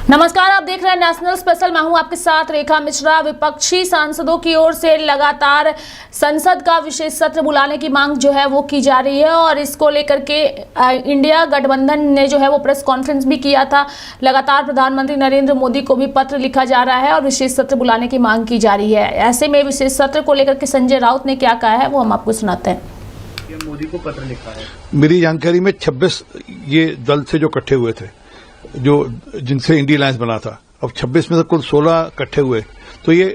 नमस्कार, आप देख रहे हैं नेशनल स्पेशल। मैं हूं आपके साथ रेखा मिश्रा। विपक्षी सांसदों की ओर से लगातार संसद का विशेष सत्र बुलाने की मांग जो है वो की जा रही है और इसको लेकर के इंडिया गठबंधन ने जो है वो प्रेस कॉन्फ्रेंस भी किया था। लगातार प्रधानमंत्री नरेंद्र मोदी को भी पत्र लिखा जा रहा है और विशेष सत्र बुलाने की मांग की जा रही है। ऐसे में विशेष सत्र को लेकर के संजय राउत ने क्या कहा है वो हम आपको सुनाते हैं। मोदी को पत्र लिखा है। मेरी जानकारी में 26 ये दल से जो इकट्ठे हुए थे, जो जिनसे इंडिया अलायंस बना था, अब 26 में से कुल 16 इकट्ठे हुए, तो ये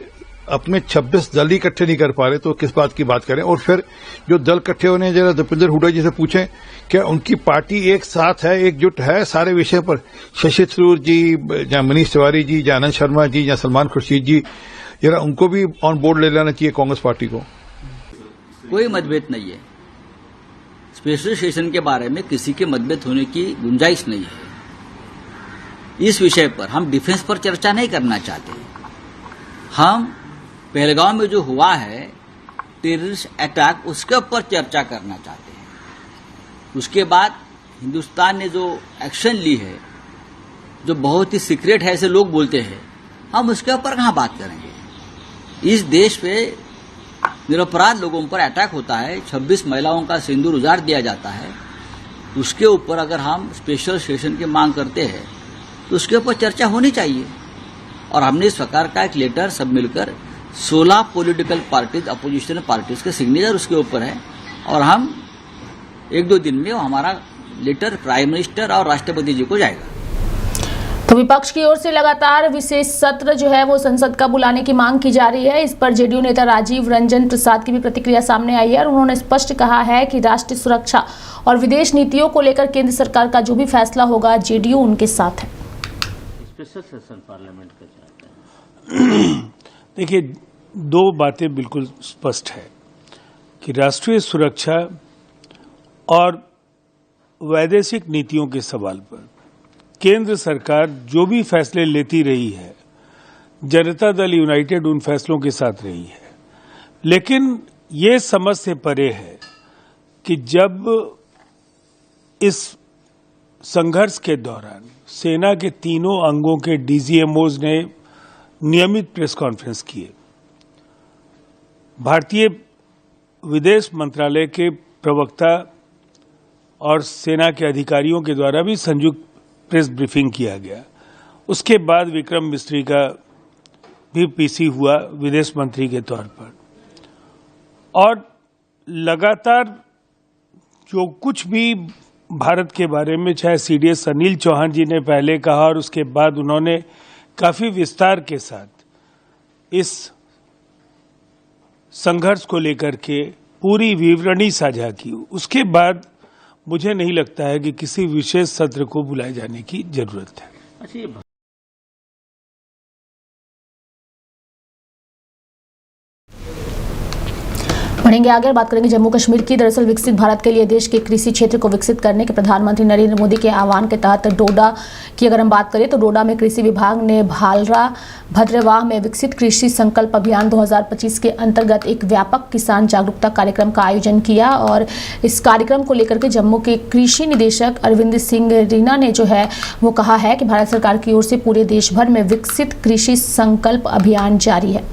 अपने 26 दल ही इकट्ठे नहीं कर पा रहे, तो किस बात की बात करें। और फिर जो दल इकट्ठे होने, जरा दीपेंद्र हुड्डा जी से पूछें क्या उनकी पार्टी एक साथ है, एकजुट है सारे विषय पर। शशि थरूर जी या मनीष तिवारी जी या आनंद शर्मा जी या सलमान खुर्शीद जी, जरा उनको भी ऑन बोर्ड ले लेना चाहिए कांग्रेस पार्टी को। कोई मतभेद नहीं है। स्पेशल सेशन के बारे में किसी के मतभेद होने की गुंजाइश नहीं है। इस विषय पर हम डिफेंस पर चर्चा नहीं करना चाहते। हम पहलगाम में जो हुआ है टेररिस्ट अटैक, उसके ऊपर चर्चा करना चाहते हैं। उसके बाद हिंदुस्तान ने जो एक्शन ली है, जो बहुत ही सीक्रेट है ऐसे लोग बोलते हैं, हम उसके ऊपर कहां बात करेंगे। इस देश पे निरपराध लोगों पर अटैक होता है, 26 महिलाओं का सिंदूर उजाड़ दिया जाता है। उसके ऊपर अगर हम स्पेशल सेशन की मांग करते हैं तो उसके ऊपर चर्चा होनी चाहिए। और हमने इस प्रकार का एक लेटर सब मिलकर 16 पॉलिटिकल पार्टीज, अपोजिशन पार्टीज के सिग्नेचर उसके ऊपर है और हम 1-2 दिन में हमारा लेटर प्राइम मिनिस्टर और राष्ट्रपति जी को जाएगा। तो विपक्ष की ओर से लगातार विशेष सत्र जो है वो संसद का बुलाने की मांग की जा रही है। इस पर जेडीयू नेता राजीव रंजन प्रसाद की भी प्रतिक्रिया सामने आई है और उन्होंने स्पष्ट कहा है कि राष्ट्रीय सुरक्षा और विदेश नीतियों को लेकर केंद्र सरकार का जो भी फैसला होगा, जेडीयू उनके साथ है। स्पेशल सेशन पार्लियामेंट का चाहते हैं। देखिए, दो बातें बिल्कुल स्पष्ट है कि राष्ट्रीय सुरक्षा और वैदेशिक नीतियों के सवाल पर केंद्र सरकार जो भी फैसले लेती रही है, जनता दल यूनाइटेड उन फैसलों के साथ रही है। लेकिन ये समझ से परे है कि जब इस संघर्ष के दौरान सेना के तीनों अंगों के डीजीएमओज ने नियमित प्रेस कॉन्फ्रेंस किए, भारतीय विदेश मंत्रालय के प्रवक्ता और सेना के अधिकारियों के द्वारा भी संयुक्त प्रेस ब्रीफिंग किया गया। उसके बाद विक्रम मिस्री का भी पीसी हुआ विदेश मंत्री के तौर पर। और लगातार जो कुछ भी भारत के बारे में, चाहे सीडीएस अनिल चौहान जी ने पहले कहा और उसके बाद उन्होंने काफी विस्तार के साथ इस संघर्ष को लेकर के पूरी विवरणी साझा की, उसके बाद मुझे नहीं लगता है कि किसी विशेष सत्र को बुलाए जाने की जरूरत है। अच्छा, बढ़ेंगे आगे, बात करेंगे जम्मू कश्मीर की। दरअसल विकसित भारत के लिए देश के कृषि क्षेत्र को विकसित करने के प्रधानमंत्री नरेंद्र मोदी के आह्वान के तहत डोडा की अगर हम बात करें तो डोडा में कृषि विभाग ने भालरा भद्रवाह में विकसित कृषि संकल्प अभियान 2025 के अंतर्गत एक व्यापक किसान जागरूकता कार्यक्रम का आयोजन किया। और इस कार्यक्रम को लेकर के जम्मू के कृषि निदेशक अरविंद सिंह रीना ने जो है वो कहा है कि भारत सरकार की ओर से पूरे देश भर में विकसित कृषि संकल्प अभियान जारी है।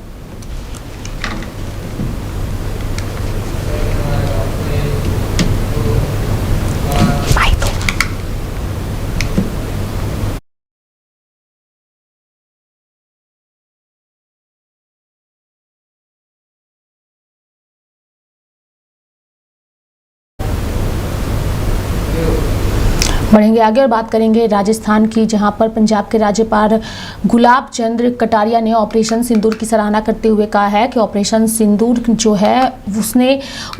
बढ़ेंगे आगे और बात करेंगे राजस्थान की, जहां पर पंजाब के राज्यपाल गुलाब चंद कटारिया ने ऑपरेशन सिंदूर की सराहना करते हुए कहा है कि ऑपरेशन सिंदूर जो है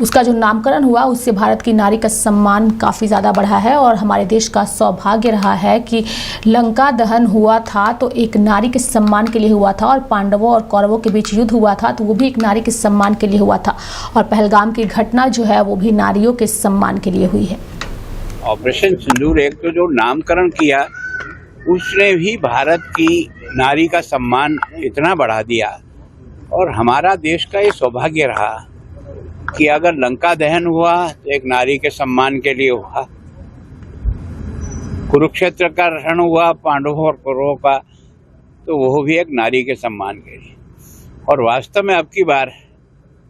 उसका जो नामकरण हुआ उससे भारत की नारी का सम्मान काफ़ी ज़्यादा बढ़ा है और हमारे देश का सौभाग्य रहा है कि लंका दहन हुआ था तो एक नारी के सम्मान के लिए हुआ था और पांडवों और कौरवों के बीच युद्ध हुआ था तो वो भी एक नारी के सम्मान के लिए हुआ था और पहलगाम की घटना जो है वो भी नारियों के सम्मान के लिए हुई है। ऑपरेशन सिंदूर एक तो जो नामकरण किया उसने भी भारत की नारी का सम्मान इतना बढ़ा दिया और हमारा देश का ये सौभाग्य रहा कि अगर लंका दहन हुआ तो एक नारी के सम्मान के लिए हुआ कुरुक्षेत्र का रण हुआ पांडवों और कौरवों का, तो वो भी एक नारी के सम्मान के लिए। और वास्तव में अब की बार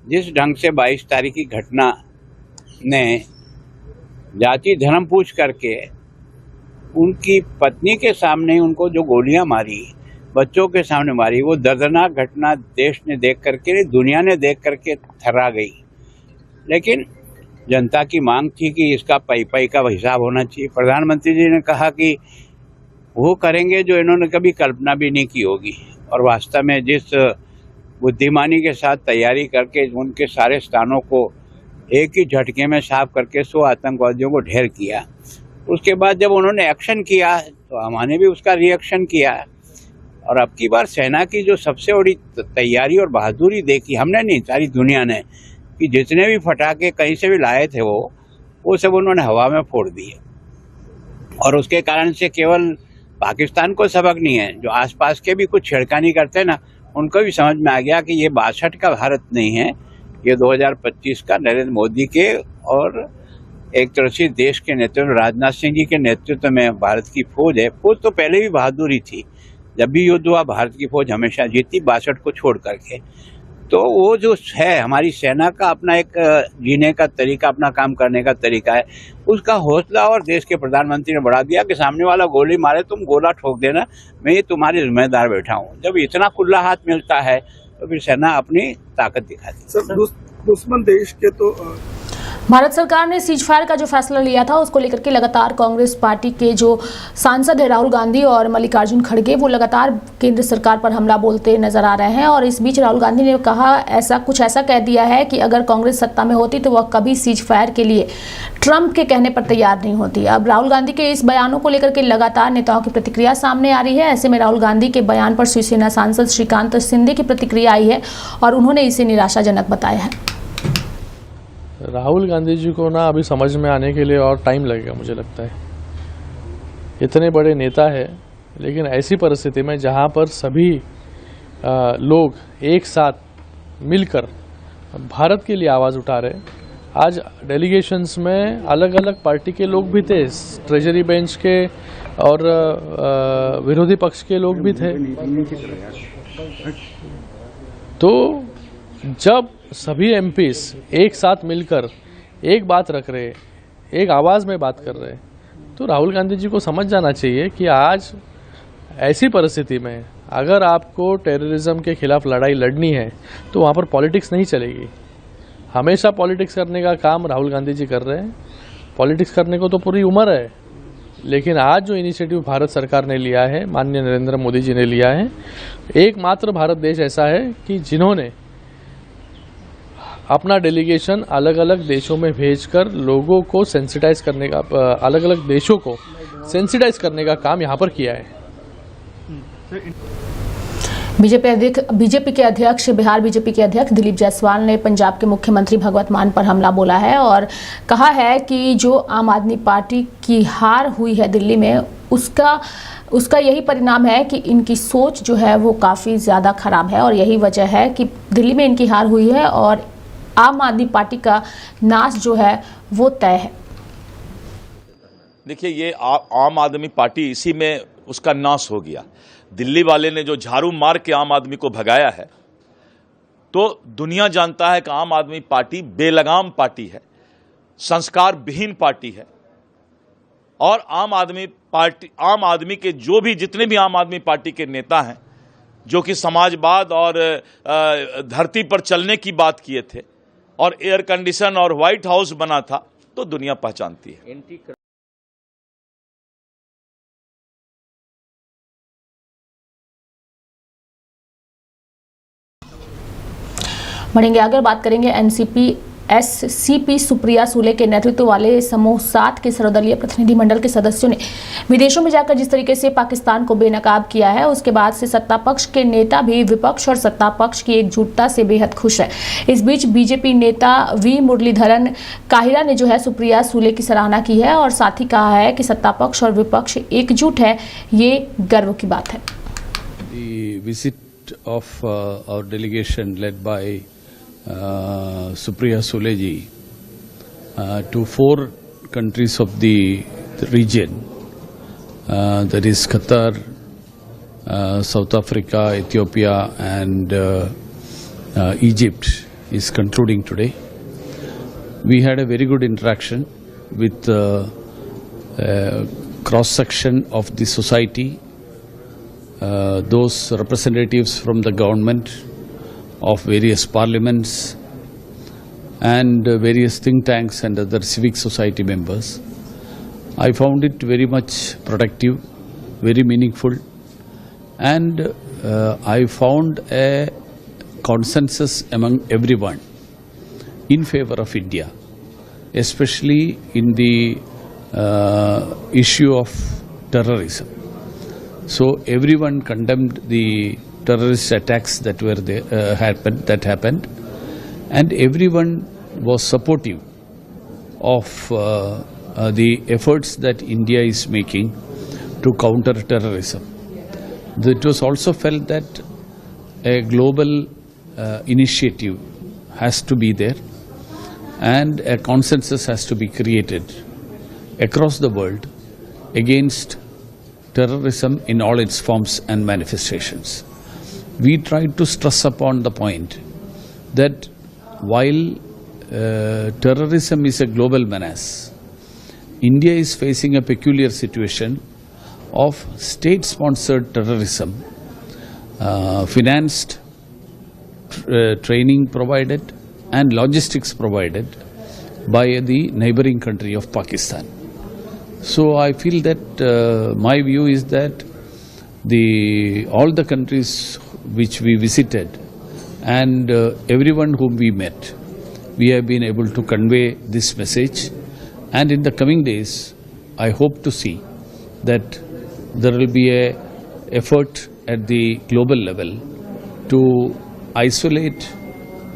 जिस ढंग से 22 तारीख की घटना ने जाति धर्म पूछ करके उनकी पत्नी के सामने उनको जो गोलियां मारी, बच्चों के सामने मारी, वो दर्दनाक घटना देश ने देख करके, दुनिया ने देख करके थर्रा गई। लेकिन जनता की मांग थी कि इसका पई का हिसाब होना चाहिए। प्रधानमंत्री जी ने कहा कि वो करेंगे जो इन्होंने कभी कल्पना भी नहीं की होगी। और वास्तव में जिस बुद्धिमानी के साथ तैयारी करके उनके सारे स्थानों को एक ही झटके में साफ करके 100 आतंकवादियों को ढेर किया, उसके बाद जब उन्होंने एक्शन किया तो हमने भी उसका रिएक्शन किया। और अब की बार सेना की जो सबसे बड़ी तैयारी और बहादुरी देखी हमने नहीं, सारी दुनिया ने, कि जितने भी फटाके कहीं से भी लाए थे वो सब उन्होंने हवा में फोड़ दिए। और उसके कारण से केवल पाकिस्तान को सबक नहीं है, जो आसपास के भी कुछ छेड़खानी करते ना, उनको भी समझ में आ गया कि ये 62 का भारत नहीं है, ये 2025 का नरेंद्र मोदी के और एक तरह से देश के नेतृत्व, राजनाथ सिंह जी के नेतृत्व में भारत की फौज है। फौज तो पहले भी बहादुरी थी, जब भी युद्ध हुआ भारत की फौज हमेशा जीती, 62 को छोड़ करके। तो वो जो है हमारी सेना का अपना एक जीने का तरीका, अपना काम करने का तरीका है, उसका हौसला और देश के प्रधानमंत्री ने बढ़ा दिया कि सामने वाला गोली मारे तुम गोला ठोक देना, मैं ये तुम्हारे जिम्मेदार बैठा हूँ। जब इतना खुला हाथ मिलता है तो फिर सेना अपनी ताकत दिखाती है। सर, दुश्मन देश के तो भारत सरकार ने सीज फायर का जो फैसला लिया था उसको लेकर के लगातार कांग्रेस पार्टी के जो सांसद है राहुल गांधी और मल्लिकार्जुन खड़गे, वो लगातार केंद्र सरकार पर हमला बोलते नजर आ रहे हैं। और इस बीच राहुल गांधी ने कहा, ऐसा कह दिया है कि अगर कांग्रेस सत्ता में होती तो वह कभी सीज फायर के लिए ट्रंप के कहने पर तैयार नहीं होती। अब राहुल गांधी के इस बयानों को लेकर के लगातार नेताओं की प्रतिक्रिया सामने आ रही है। ऐसे में राहुल गांधी के बयान पर शिवसेना सांसद श्रीकांत शिंदे की प्रतिक्रिया आई है और उन्होंने इसे निराशाजनक बताया है। राहुल गांधी जी को ना अभी समझ में आने के लिए और टाइम लगेगा, मुझे लगता है। इतने बड़े नेता है, लेकिन ऐसी परिस्थिति में जहां पर सभी लोग एक साथ मिलकर भारत के लिए आवाज़ उठा रहे, आज डेलीगेशंस में अलग अलग पार्टी के लोग भी थे, ट्रेजरी बेंच के और विरोधी पक्ष के लोग भी थे। तो जब सभी एमपीस एक साथ मिलकर एक बात रख रहे, एक आवाज़ में बात कर रहे, तो राहुल गांधी जी को समझ जाना चाहिए कि आज ऐसी परिस्थिति में अगर आपको टेररिज्म के खिलाफ लड़ाई लड़नी है तो वहाँ पर पॉलिटिक्स नहीं चलेगी। हमेशा पॉलिटिक्स करने का काम राहुल गांधी जी कर रहे हैं। पॉलिटिक्स करने को तो पूरी उम्र है, लेकिन आज जो इनिशिएटिव भारत सरकार ने लिया है, माननीय नरेंद्र मोदी जी ने लिया है, एकमात्र भारत देश ऐसा है कि जिन्होंने अपना डेलीगेशन अलग अलग देशों में भेजकर लोगों को सेंसिटाइज करने का, अलग अलग देशों को सेंसिटाइज करने का काम यहाँ पर किया है। बीजेपी के अध्यक्ष, बिहार बीजेपी के अध्यक्ष दिलीप जायसवाल ने पंजाब के मुख्यमंत्री भगवंत मान पर हमला बोला है और कहा है कि जो आम आदमी पार्टी की हार हुई है दिल्ली में, उसका यही परिणाम है कि इनकी सोच जो है वो काफ़ी ज़्यादा खराब है और यही वजह है कि दिल्ली में इनकी हार हुई है और आम आदमी पार्टी का नाश जो है वो तय है। देखिए, ये आम आदमी पार्टी इसी में उसका नाश हो गया। दिल्ली वाले ने जो झाड़ू मार के आम आदमी को भगाया है, तो दुनिया जानता है कि आम आदमी पार्टी बेलगाम पार्टी है, संस्कार विहीन पार्टी है। और आम आदमी के जितने भी आम आदमी पार्टी के नेता हैं, जो कि समाजवाद और धरती पर चलने की बात किए थे और एयर कंडीशन और व्हाइट हाउस बना था, तो दुनिया पहचानती है। बढ़ेंगे आगे, बात करेंगे एससीपी सुप्रिया सुले के नेतृत्व वाले समूह 7 के सर्वदलीय प्रतिनिधिमंडल के सदस्यों ने विदेशों में जाकर जिस तरीके से पाकिस्तान को बेनकाब किया है, उसके बाद से सत्ता पक्ष के नेता भी विपक्ष और सत्ता पक्ष की एकजुटता से बेहद खुश है। इस बीच बीजेपी नेता वी मुरलीधरन काहिरा ने जो है सुप्रिया सुले की सराहना की है और साथ ही कहा है कि सत्ता पक्ष और विपक्ष एकजुट है, ये गर्व की बात है। The visit of our delegation led by Supriya Sule ji to 4 countries of the region that is Qatar, South Africa, Ethiopia, and Egypt, is concluding today. We had a very good interaction with cross-section of the society, those representatives from the government, of various parliaments, and various think tanks and other civic society members. I found it very much productive, very meaningful, and I found a consensus among everyone in favor of India, especially in the issue of terrorism. So everyone condemned the terrorist attacks that were there, happened, and everyone was supportive of the efforts that India is making to counter terrorism. It was also felt that a global initiative has to be there, and a consensus has to be created across the world against terrorism in all its forms and manifestations. We tried to stress upon the point that while terrorism is a global menace, India is facing a peculiar situation of state-sponsored terrorism, financed, training provided, and logistics provided by the neighboring country of Pakistan. So I feel that my view is that all the countries which we visited and everyone whom we met, we have been able to convey this message, and in the coming days I hope to see that there will be a effort at the global level to isolate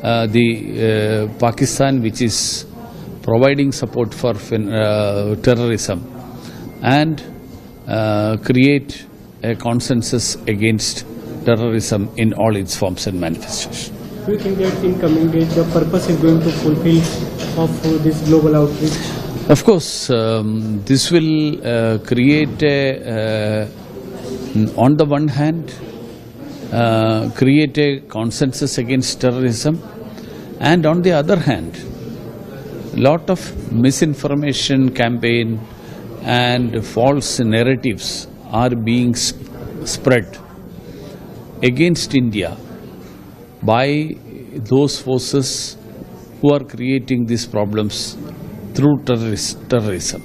the Pakistan, which is providing support for terrorism, and create a consensus against terrorism in all its forms and manifestations. Do you think that in coming days the purpose is going to fulfill of this global outreach? Of course, this will create on the one hand, create a consensus against terrorism, and on the other hand, lot of misinformation campaign and false narratives are being spread against India by those forces who are creating these problems through terrorism.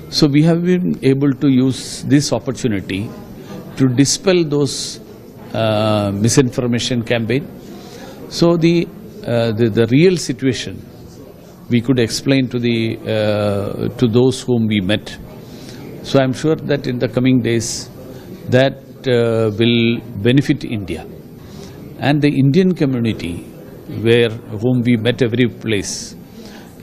So we have been able to use this opportunity to dispel those misinformation campaign. So the real situation we could explain to those whom we met. So I'm sure that in the coming days that will benefit India, and the Indian community, whom we met every place.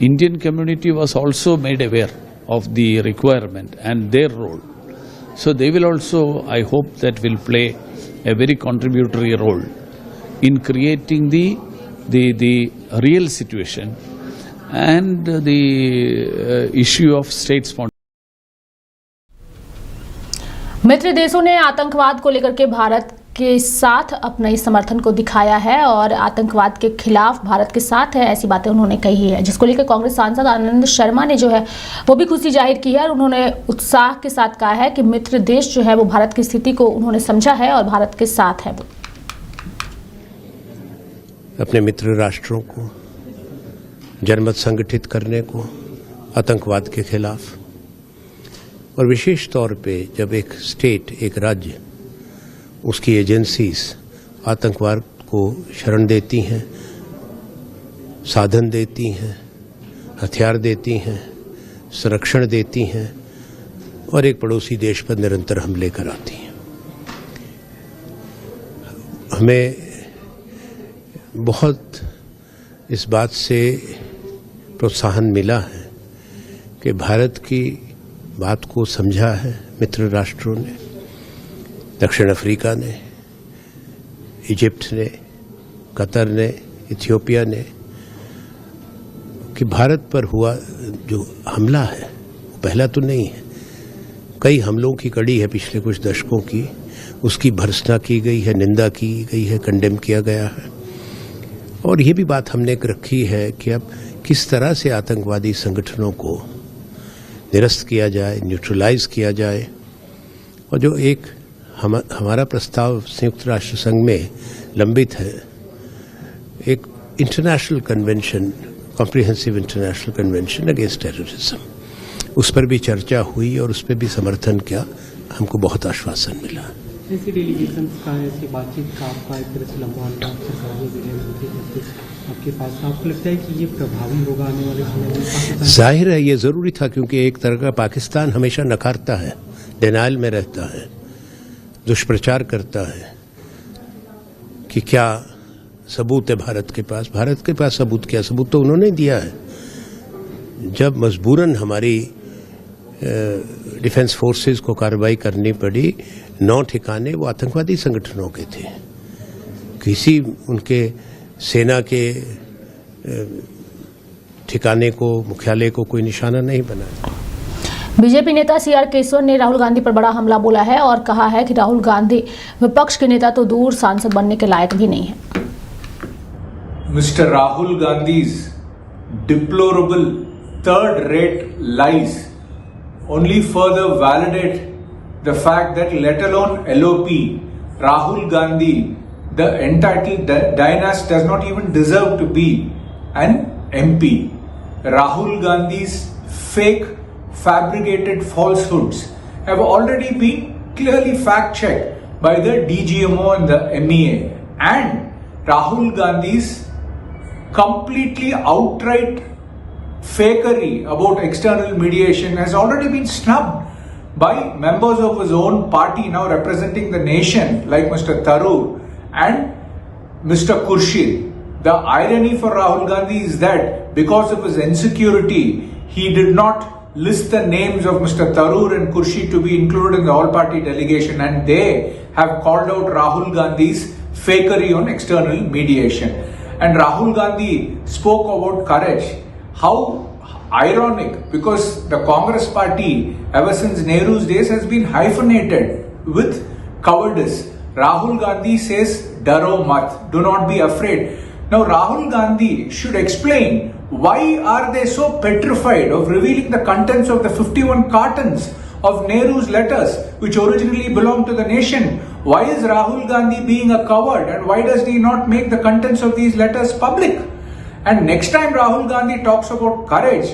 Indian community was also made aware of the requirement and their role. So they will also, I hope, that will play a very contributory role in creating the real situation and the issue of state sponsorship. मित्र देशों ने आतंकवाद को लेकर के भारत के साथ अपने समर्थन को दिखाया है और आतंकवाद के खिलाफ भारत के साथ है, ऐसी बातें उन्होंने कही है, जिसको लेकर कांग्रेस सांसद आनंद शर्मा ने जो है वो भी खुशी जाहिर की है और उन्होंने उत्साह के साथ कहा है कि मित्र देश जो है वो भारत की स्थिति को उन्होंने समझा है और भारत के साथ है। वो अपने मित्र राष्ट्रों को जनमत संगठित करने को आतंकवाद के खिलाफ, और विशेष तौर पे जब एक स्टेट, एक राज्य, उसकी एजेंसीज आतंकवाद को शरण देती हैं, साधन देती हैं, हथियार देती हैं, संरक्षण देती हैं और एक पड़ोसी देश पर निरंतर हमले कराती हैं। हमें बहुत इस बात से प्रोत्साहन मिला है कि भारत की बात को समझा है मित्र राष्ट्रों ने, दक्षिण अफ्रीका ने, इजिप्ट ने, कतर ने, इथियोपिया ने, कि भारत पर हुआ जो हमला है वो पहला तो नहीं है। कई हमलों की कड़ी है पिछले कुछ दशकों की, उसकी भर्त्सना की गई है, निंदा की गई है, कंडेम किया गया है। और ये भी बात हमने रखी है कि अब किस तरह से आतंकवादी संगठनों को निरस्त किया जाए, न्यूट्रलाइज किया जाए। और जो एक हमारा प्रस्ताव संयुक्त राष्ट्र संघ में लंबित है, एक international convention, comprehensive international convention against terrorism, उस पर भी चर्चा हुई और उस पर भी समर्थन किया, हमको बहुत आश्वासन मिला। ऐसी डेलीगेशन का, ऐसी बातचीत का आपका एक तरह से लंबा अनुभव सरकारी मंत्री आपके पास, आपको लगता है कि ये प्रभावी होगा आने वाले समय में? जाहिर है ये जरूरी था, क्योंकि एक तरह का पाकिस्तान हमेशा नकारता है, डिनाइल में रहता है, दुष्प्रचार करता है कि क्या सबूत है भारत के पास। भारत के पास सबूत क्या? सबूत तो उन्होंने दिया है। जब मजबूरन हमारी डिफेंस फोर्सेस को कार्रवाई करनी पड़ी, 9 ठिकाने वो आतंकवादी संगठनों के थे। किसी उनके सेना के ठिकाने को, मुख्यालय को कोई निशाना नहीं बनाया। बीजेपी नेता सीआर केशवर ने राहुल गांधी पर बड़ा हमला बोला है और कहा है कि राहुल गांधी विपक्ष के नेता तो दूर, सांसद बनने के लायक भी नहीं है। Mr. Rahul Gandhi's deplorable third-rate lies only further validate the fact that, let alone LOP, Rahul Gandhi, the entitled dynast, does not even deserve to be an MP. Rahul Gandhi's fake, fabricated falsehoods have already been clearly fact-checked by the DGMO and the MEA. And Rahul Gandhi's completely outright fakery about external mediation has already been snubbed by members of his own party now representing the nation, like Mr. Tharoor and Mr. Khurshid. The irony for Rahul Gandhi is that because of his insecurity, he did not list the names of Mr. Tharoor and Khurshid to be included in the all-party delegation, and they have called out Rahul Gandhi's fakery on external mediation. And Rahul Gandhi spoke about courage. How ironic, because the Congress party ever since Nehru's days has been hyphenated with cowardice. Rahul Gandhi says, "Daro mat, do not be afraid." Now Rahul Gandhi should explain why are they so petrified of revealing the contents of the 51 cartons of Nehru's letters, which originally belonged to the nation. Why is Rahul Gandhi being a coward, and why does he not make the contents of these letters public? And next time Rahul Gandhi talks about courage,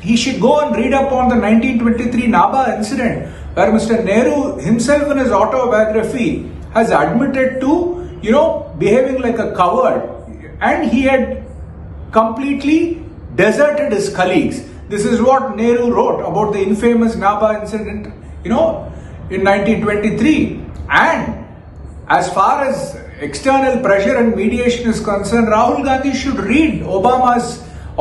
he should go and read up on the 1923 Naba incident, where Mr. Nehru himself in his autobiography has admitted to, behaving like a coward, and he had completely deserted his colleagues. This is what Nehru wrote about the infamous Naba incident, in 1923. And as far as external pressure and mediation is concerned, Rahul Gandhi should read Obama's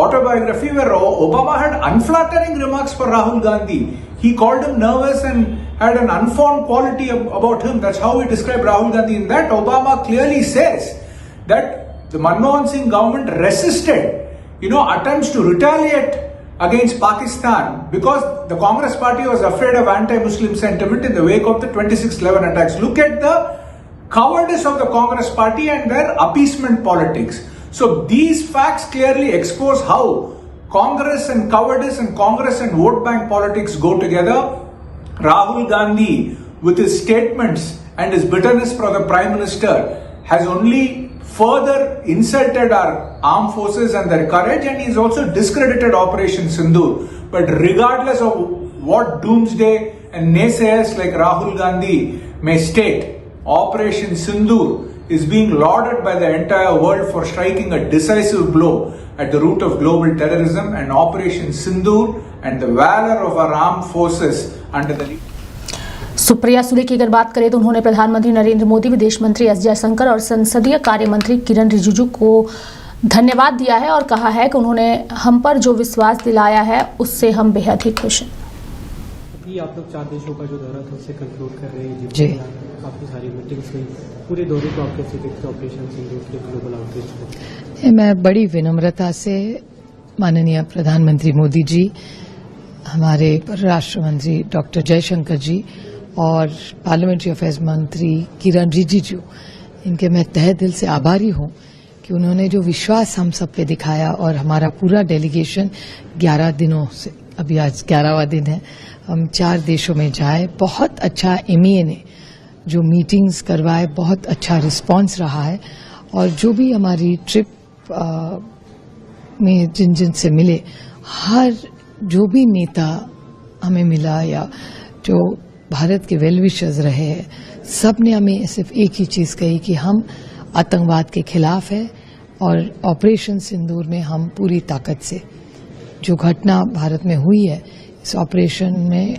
autobiography, where Obama had unflattering remarks for Rahul Gandhi. He called him nervous and had an unformed quality about him. That's how he described Rahul Gandhi. In that, Obama clearly says that the Manmohan Singh government resisted, attempts to retaliate against Pakistan because the Congress party was afraid of anti-Muslim sentiment in the wake of the 26/11 attacks. Look at the cowardice of the Congress party and their appeasement politics. So these facts clearly expose how Congress and cowardice and Congress and vote bank politics go together. Rahul Gandhi, with his statements and his bitterness for the Prime Minister, has only further insulted our armed forces and their courage, and he's also discredited Operation Sindoor. But regardless of what doomsday and naysayers like Rahul Gandhi may state, Operation Sindoor is being lauded by the entire world for striking a decisive blow at the root of global terrorism, and Operation Sindoor and the valor of our armed forces under the Supriya Sule की अगर बात करें तो उन्होंने प्रधानमंत्री नरेंद्र मोदी, विदेश मंत्री S Jaishankar और संसदीय कार्य मंत्री किरण रिजिजू को धन्यवाद दिया है और कहा है कि उन्होंने हम पर जो विश्वास दिलाया है उससे हम बेहद ही खुश हैं। अभी आप लोग 4 देशों का जो दौरा था उससे कंक्लूड कर रहे हैं जी, काफी सारी मीटिंग्स हुई, पूरे दौरे को आप कैसे देखते हैं ऑपरेशन सिंदूर के ग्लोबल आउटरीच को? मैं बड़ी विनम्रता से माननीय प्रधानमंत्री मोदी जी हमारे परराष्ट्र मंत्री डॉक्टर जयशंकर जी और पार्लियामेंट्री अफेयर्स मंत्री किरण रिजिजू, इनके मैं तहे दिल से आभारी हूं कि उन्होंने जो विश्वास हम सब पे दिखाया और हमारा पूरा डेलीगेशन 11 दिनों से, अभी आज 11वां दिन है, हम 4 देशों में जाए। बहुत अच्छा MEA ने जो मीटिंग्स करवाए, बहुत अच्छा रिस्पांस रहा है। और जो भी हमारी ट्रिप में जिन जिन से मिले, हर जो भी नेता हमें मिला या जो भारत के वेल विशर्स रहे हैं, सब ने हमें सिर्फ एक ही चीज़ कही कि हम आतंकवाद के खिलाफ है और ऑपरेशन सिंदूर में हम पूरी ताकत से, जो घटना भारत में हुई है, इस ऑपरेशन में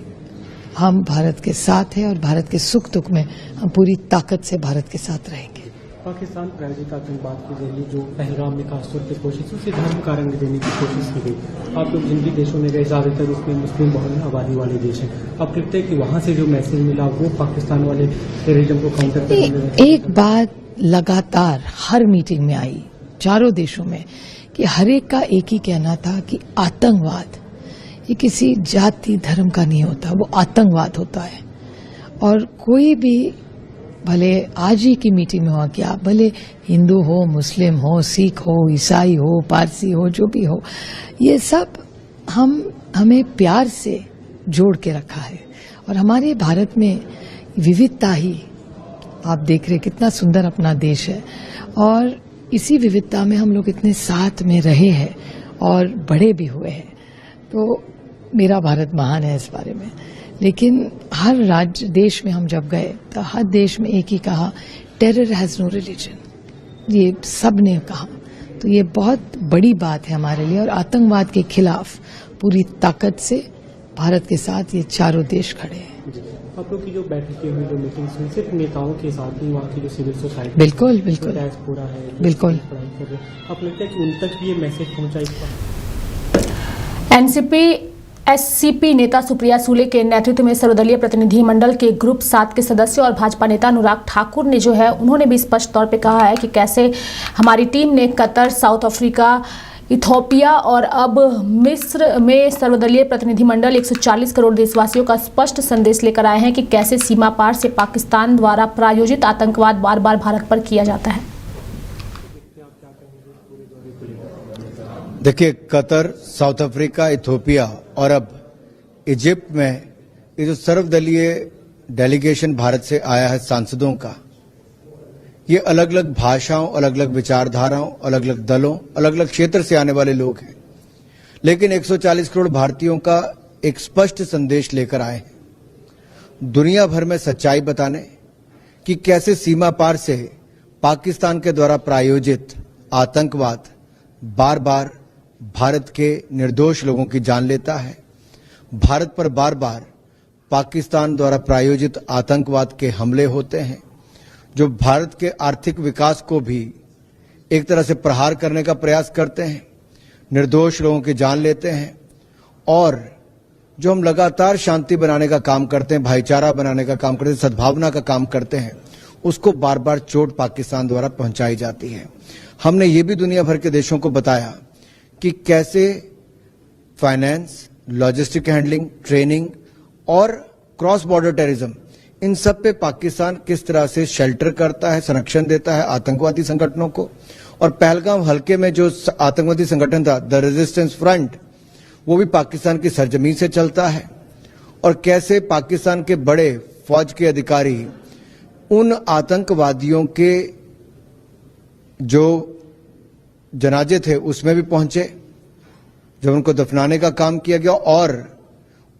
हम भारत के साथ हैं और भारत के सुख दुख में हम पूरी ताकत से भारत के साथ रहेंगे। पाकिस्तान प्रायोजित आतंकवाद के जरिए जो पहलगाम में खासतौर पर कोशिश, उसे धर्म का रंग देने की कोशिश की गई। आप लोग जिन भी देशों में गए, ज्यादातर उसमें मुस्लिम बहुल आबादी वाले देश हैं। आपको लगता है कि वहां से जो मैसेज मिला वो पाकिस्तान वाले टेररिज्म को काउंटर करने में? एक बात लगातार हर मीटिंग में आई चारों देशों में कि हर एक का एक ही कहना था कि आतंकवाद ये किसी जाति धर्म का नहीं होता, वो आतंकवाद होता है। और कोई भी, भले आज ही की मीटिंग में हुआ क्या, भले हिंदू हो, मुस्लिम हो, सिख हो, ईसाई हो, पारसी हो, जो भी हो, ये सब हमें प्यार से जोड़ के रखा है। और हमारे भारत में विविधता ही, आप देख रहे कितना सुंदर अपना देश है, और इसी विविधता में हम लोग इतने साथ में रहे हैं और बड़े भी हुए हैं। तो मेरा भारत महान है इस बारे में। लेकिन हर राज्य देश में हम जब गए तो हर देश में एक ही कहा, टेरर हैज नो रिलीजन, ये सब ने कहा। तो ये बहुत बड़ी बात है हमारे लिए, और आतंकवाद के खिलाफ पूरी ताकत से भारत के साथ ये चारों देश खड़े हैं। आप लोग की जो बैठकें हुई, जो मीटिंग्स हुई, सिर्फ नेताओं के साथ ही, वहाँ की जो सिविल सोसाइटी, बिल्कुल बिल्कुल डायस्पोरा है, बिल्कुल, आप लगता है कि उन तक भी ये मैसेज पहुंचाई? एनसीपी एससीपी नेता सुप्रिया सूले के नेतृत्व में सर्वदलीय प्रतिनिधि मंडल के ग्रुप 7 के सदस्य और भाजपा नेता अनुराग ठाकुर ने जो है, उन्होंने भी स्पष्ट तौर पे कहा है कि कैसे हमारी टीम ने कतर, साउथ अफ्रीका, इथोपिया और अब मिस्र में सर्वदलीय प्रतिनिधिमंडल 140 करोड़ देशवासियों का स्पष्ट संदेश लेकर आए हैं कि कैसे सीमा पार से पाकिस्तान द्वारा प्रायोजित आतंकवाद बार बार भारत पर किया जाता है। देखिए, कतर, साउथ अफ्रीका, इथोपिया और अब इजिप्ट में ये जो सर्वदलीय डेलीगेशन भारत से आया है सांसदों का, ये अलग अलग भाषाओं, अलग अलग विचारधाराओं, अलग अलग दलों, अलग अलग क्षेत्र से आने वाले लोग हैं, लेकिन 140 करोड़ भारतीयों का एक स्पष्ट संदेश लेकर आए हैं, दुनिया भर में सच्चाई बताने कि कैसे सीमा पार से पाकिस्तान के द्वारा प्रायोजित आतंकवाद बार बार भारत के निर्दोष लोगों की जान लेता है। भारत पर बार बार पाकिस्तान द्वारा प्रायोजित आतंकवाद के हमले होते हैं, जो भारत के आर्थिक विकास को भी एक तरह से प्रहार करने का प्रयास करते हैं, निर्दोष लोगों की जान लेते हैं। और जो हम लगातार शांति बनाने का काम करते हैं, भाईचारा बनाने का काम करते हैं, सद्भावना का काम करते हैं, उसको बार बार चोट पाकिस्तान द्वारा पहुंचाई जाती है। हमने ये भी दुनिया भर के देशों को बताया कि कैसे फाइनेंस, लॉजिस्टिक हैंडलिंग, ट्रेनिंग और क्रॉस बॉर्डर टेररिज्म, इन सब पे पाकिस्तान किस तरह से शेल्टर करता है, संरक्षण देता है आतंकवादी संगठनों को। और पहलगाम हल्के में जो आतंकवादी संगठन था, द रेजिस्टेंस फ्रंट, वो भी पाकिस्तान की सरजमीन से चलता है। और कैसे पाकिस्तान के बड़े फौज के अधिकारी उन आतंकवादियों के जो जनाजे थे उसमें भी पहुंचे, जब उनको दफनाने का काम किया गया, और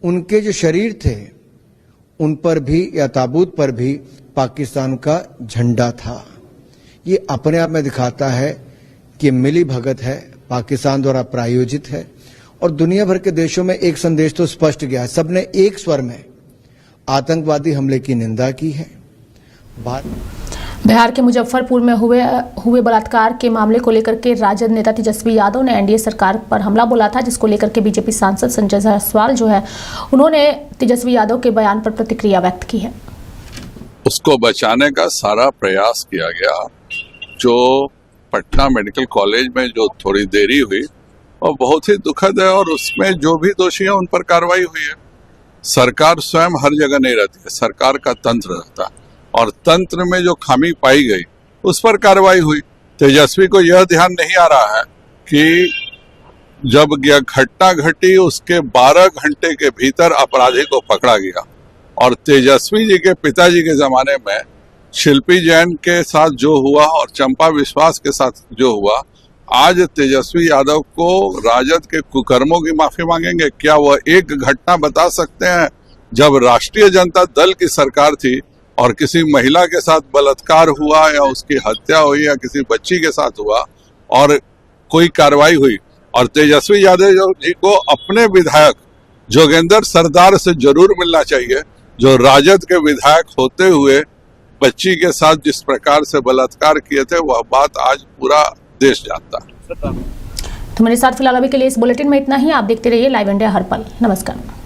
उनके जो शरीर थे उन पर भी, या ताबूत पर भी पाकिस्तान का झंडा था। ये अपने आप में दिखाता है कि मिली भगत है, पाकिस्तान द्वारा प्रायोजित है। और दुनिया भर के देशों में एक संदेश तो स्पष्ट गया है, सबने एक स्वर में आतंकवादी हमले की निंदा की है। बिहार के मुजफ्फरपुर में हुए बलात्कार के मामले को लेकर के राजद नेता तेजस्वी यादव ने एनडीए सरकार पर हमला बोला था, जिसको लेकर के बीजेपी सांसद संजय जायसवाल जो है, उन्होंने तेजस्वी यादव के बयान पर प्रतिक्रिया व्यक्त की है। उसको बचाने का सारा प्रयास किया गया। जो पटना मेडिकल कॉलेज में जो थोड़ी देरी हुई, और बहुत ही दुखद है। और उसमें जो भी दोषी है उन पर कार्रवाई हुई है। सरकार स्वयं हर जगह नहीं रहती है, सरकार का तंत्र रहता है, और तंत्र में जो खामी पाई गई उस पर कार्रवाई हुई। तेजस्वी को यह ध्यान नहीं आ रहा है कि जब यह घटना घटी उसके 12 घंटे के भीतर अपराधी को पकड़ा गया। और तेजस्वी जी के पिताजी के जमाने में शिल्पी जैन के साथ जो हुआ और चंपा विश्वास के साथ जो हुआ, आज तेजस्वी यादव को राजद के कुकर्मों की माफी मांगेंगे? क्या वह एक घटना बता सकते हैं जब राष्ट्रीय जनता दल की सरकार थी और किसी महिला के साथ बलात्कार हुआ या उसकी हत्या हुई या किसी बच्ची के साथ हुआ और कोई कार्रवाई हुई? और तेजस्वी यादव जी को अपने विधायक जोगेंद्र सरदार से जरूर मिलना चाहिए, जो राजद के विधायक होते हुए बच्ची के साथ जिस प्रकार से बलात्कार किए थे, वह बात आज पूरा देश जानता है। तो मेरे साथ फिलहाल अभी के लिए इस बुलेटिन में इतना ही। आप देखते रहिए लाइव इंडिया हर पल। नमस्कार।